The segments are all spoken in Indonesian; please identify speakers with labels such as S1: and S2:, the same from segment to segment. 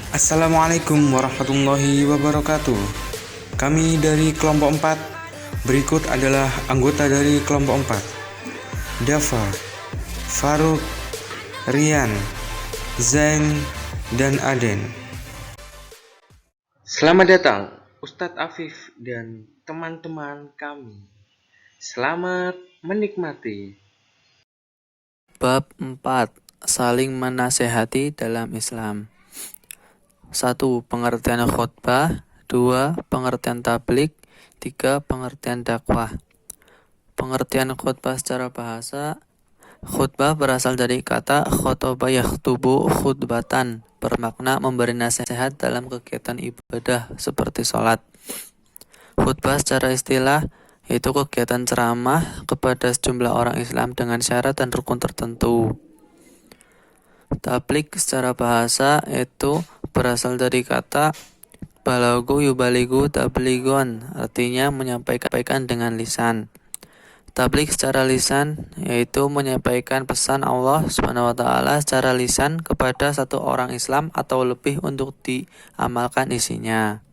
S1: Assalamualaikum warahmatullahi wabarakatuh. Kami dari kelompok 4. Berikut adalah anggota dari kelompok 4. Dava, Faruk, Rian, Zain, dan Aden. Selamat datang Ustadz Afif dan teman-teman kami. Selamat menikmati.
S2: Bab 4. Saling menasehati dalam Islam. 1. Pengertian khutbah. 2. Pengertian tablik. 3. Pengertian dakwah. Pengertian khutbah secara bahasa. Khutbah berasal dari kata khotoba yakhtubu khutbatan, bermakna memberi nasihat dalam kegiatan ibadah seperti sholat. Khutbah secara istilah yaitu kegiatan ceramah kepada sejumlah orang Islam dengan syarat dan rukun tertentu. Tablik secara bahasa itu berasal dari kata balagu yubaligu tabligon, artinya menyampaikan dengan lisan. Tablik secara lisan yaitu menyampaikan pesan Allah SWT secara lisan kepada satu orang Islam atau lebih untuk diamalkan isinya.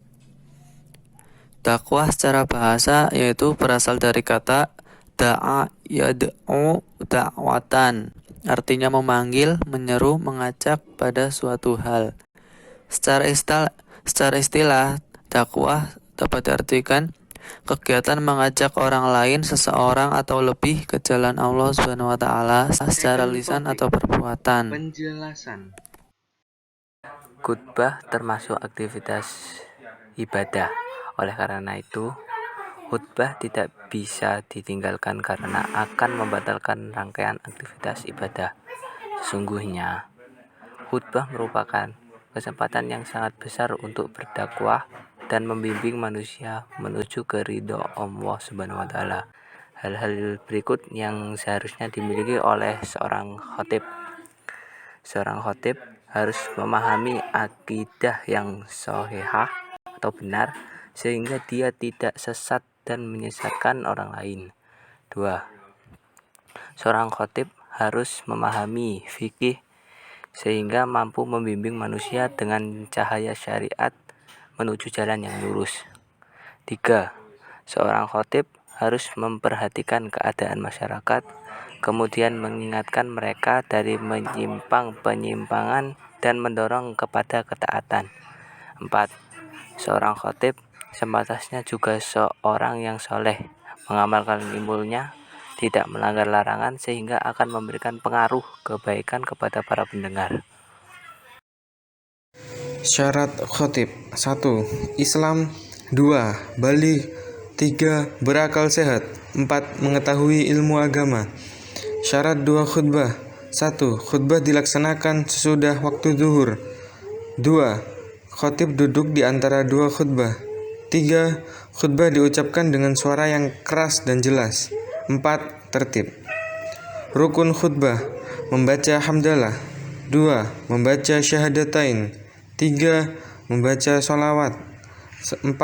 S2: Dakwah secara bahasa yaitu berasal dari kata da'a yad'u da'watan, artinya memanggil, menyeru, mengajak pada suatu hal. Secara istilah, dakwah dapat diartikan kegiatan mengajak orang lain, seseorang atau lebih ke jalan Allah SWT secara lisan atau perbuatan.
S1: Penjelasan.
S3: Khutbah termasuk aktivitas ibadah. Oleh karena itu, khutbah tidak bisa ditinggalkan karena akan membatalkan rangkaian aktivitas ibadah. Sesungguhnya, khutbah merupakan kesempatan yang sangat besar untuk berdakwah dan membimbing manusia menuju ke ridho Allah Subhanahu wa taala. Hal-hal berikut yang seharusnya dimiliki oleh seorang khatib. Seorang khatib harus memahami akidah yang shahihah atau benar sehingga dia tidak sesat dan menyesatkan orang lain. 2. Seorang khatib harus memahami fikih sehingga mampu membimbing manusia dengan cahaya syariat menuju jalan yang lurus. 3. Seorang khatib harus memperhatikan keadaan masyarakat, kemudian mengingatkan mereka dari penyimpangan dan mendorong kepada ketaatan. 4. Seorang khatib sebatasnya juga seorang yang soleh, mengamalkan ilmunya, tidak melanggar larangan sehingga akan memberikan pengaruh kebaikan kepada para pendengar.
S1: Syarat khatib: 1. Islam. 2. Baligh. 3. Berakal sehat. 4. Mengetahui ilmu agama. Syarat 2 khutbah: 1. Khutbah dilaksanakan sesudah waktu zuhur. 2. Khatib duduk di antara dua khutbah. 3. Khutbah diucapkan dengan suara yang keras dan jelas. 4. Tertib. Rukun khutbah: membaca hamdalah. 2. Membaca syahadatain. 3. Membaca sholawat. 4.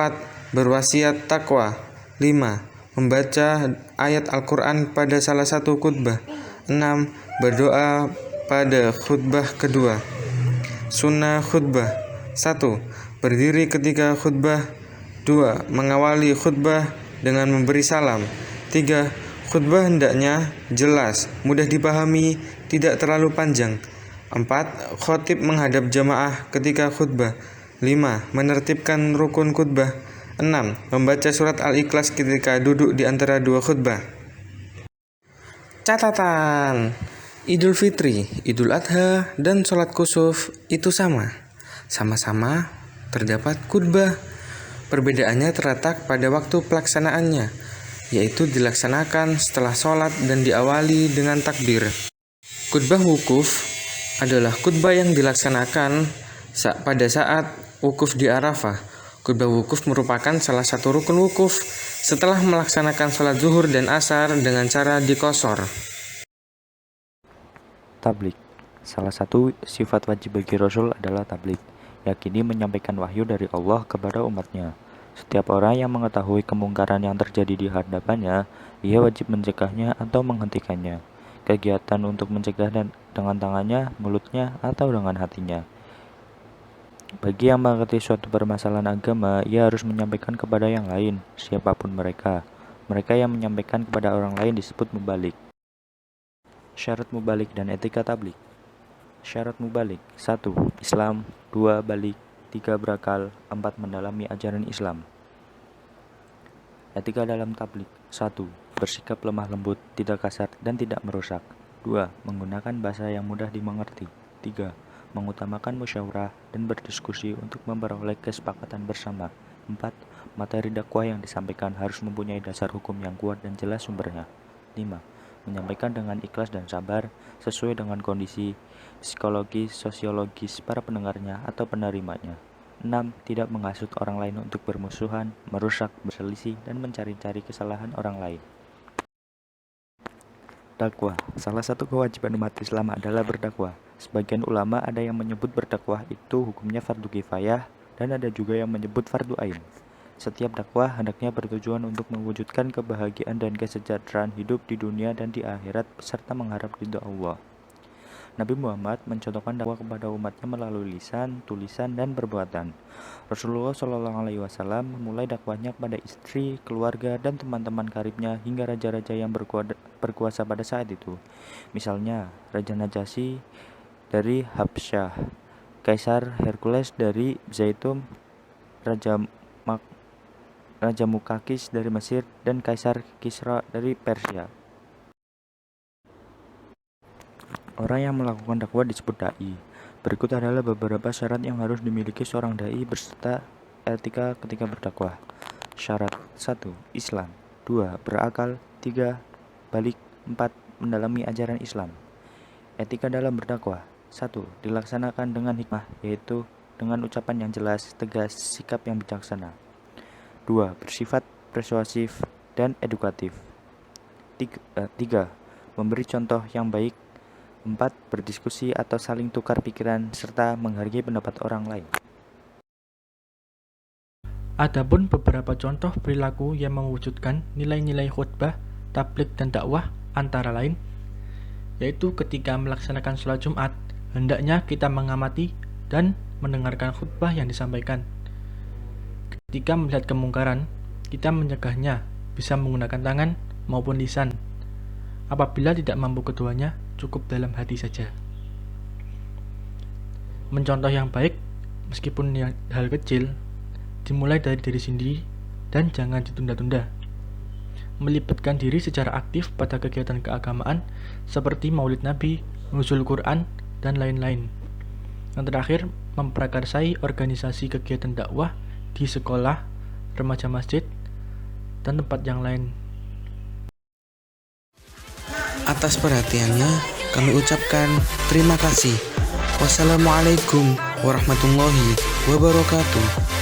S1: Berwasiat takwa. 5. Membaca ayat Al-Quran pada salah satu khutbah. 6. Berdoa pada khutbah kedua. Sunnah khutbah: 1. Berdiri ketika khutbah. 2. Mengawali khutbah dengan memberi salam. 3. Khutbah hendaknya jelas, mudah dipahami, tidak terlalu panjang. 4. Khatib menghadap jamaah ketika khutbah. 5. Menertibkan rukun khutbah. 6. Membaca surat Al-Ikhlas ketika duduk di antara dua khutbah. Catatan: Idul Fitri, Idul Adha, dan sholat kusuf itu sama-sama terdapat khutbah. Perbedaannya terletak pada waktu pelaksanaannya, yaitu dilaksanakan setelah sholat dan diawali dengan takbir. Khutbah wukuf adalah khutbah yang dilaksanakan pada saat wukuf di Arafah. Khutbah wukuf merupakan salah satu rukun wukuf setelah melaksanakan sholat zuhur dan asar dengan cara dikosor.
S4: Tablik. Salah satu sifat wajib bagi Rasul adalah tablik, yakni menyampaikan wahyu dari Allah kepada umatnya. Setiap orang yang mengetahui kemungkaran yang terjadi di hadapannya, ia wajib mencegahnya atau menghentikannya. Kegiatan untuk mencegah dengan tangannya, mulutnya, atau dengan hatinya. Bagi yang mengerti suatu permasalahan agama, ia harus menyampaikan kepada yang lain, siapapun mereka. Mereka yang menyampaikan kepada orang lain disebut mubalik. Syarat mubalik dan etika tablik. Syarat mubalik: 1. Islam, 2. Balik, 3. Berakal, 4. Mendalami ajaran Islam. Etika dalam tablik: 1. Bersikap lemah lembut, tidak kasar, dan tidak merusak. 2. Menggunakan bahasa yang mudah dimengerti. 3. Mengutamakan musyawarah dan berdiskusi untuk memperoleh kesepakatan bersama. 4. Materi dakwah yang disampaikan harus mempunyai dasar hukum yang kuat dan jelas sumbernya. 5. Menyampaikan dengan ikhlas dan sabar, sesuai dengan kondisi psikologis, sosiologis para pendengarnya atau penerimanya. 6. Tidak menghasut orang lain untuk bermusuhan, merusak, berselisih, dan mencari-cari kesalahan orang lain. Dakwah. Salah satu kewajiban umat Islam adalah berdakwah. Sebagian ulama ada yang menyebut berdakwah itu hukumnya fardu kifayah, dan ada juga yang menyebut fardu ain. Setiap dakwah hendaknya bertujuan untuk mewujudkan kebahagiaan dan kesejahteraan hidup di dunia dan di akhirat serta mengharap ridha Allah. Nabi Muhammad mencontohkan dakwah kepada umatnya melalui lisan, tulisan, dan perbuatan. Rasulullah SAW memulai dakwahnya kepada istri, keluarga, dan teman-teman karibnya hingga raja-raja yang berkuasa pada saat itu. Misalnya, Raja Najasyi dari Habsyah, Kaisar Hercules dari Zaitum, Raja Mukakis dari Mesir, dan Kaisar Kisra dari Persia. Orang yang melakukan dakwah disebut dai. Berikut adalah beberapa syarat yang harus dimiliki seorang dai berserta etika ketika berdakwah. Syarat: 1. Islam, 2. Berakal, 3. Balik, 4. Mendalami ajaran Islam. Etika dalam berdakwah: 1. Dilaksanakan dengan hikmah, yaitu dengan ucapan yang jelas, tegas, sikap yang bijaksana. 2. Bersifat persuasif dan edukatif. 3. Memberi contoh yang baik. 4. Berdiskusi atau saling tukar pikiran serta menghargai pendapat orang lain.
S5: Adapun beberapa contoh perilaku yang mewujudkan nilai-nilai khutbah, tabligh dan dakwah antara lain, yaitu ketika melaksanakan sholat Jumat, hendaknya kita mengamati dan mendengarkan khutbah yang disampaikan. Ketika melihat kemungkaran, kita mencegahnya, bisa menggunakan tangan maupun lisan. Apabila tidak mampu keduanya, cukup dalam hati saja. Mencontoh yang baik, meskipun hal kecil, dimulai dari diri sendiri dan jangan ditunda-tunda. Melibatkan diri secara aktif pada kegiatan keagamaan seperti Maulid Nabi, nuzul Quran, dan lain-lain. Yang terakhir, memprakarsai organisasi kegiatan dakwah di sekolah, remaja masjid, dan tempat yang lain.
S1: Atas perhatiannya, kami ucapkan terima kasih. Wassalamualaikum warahmatullahi wabarakatuh.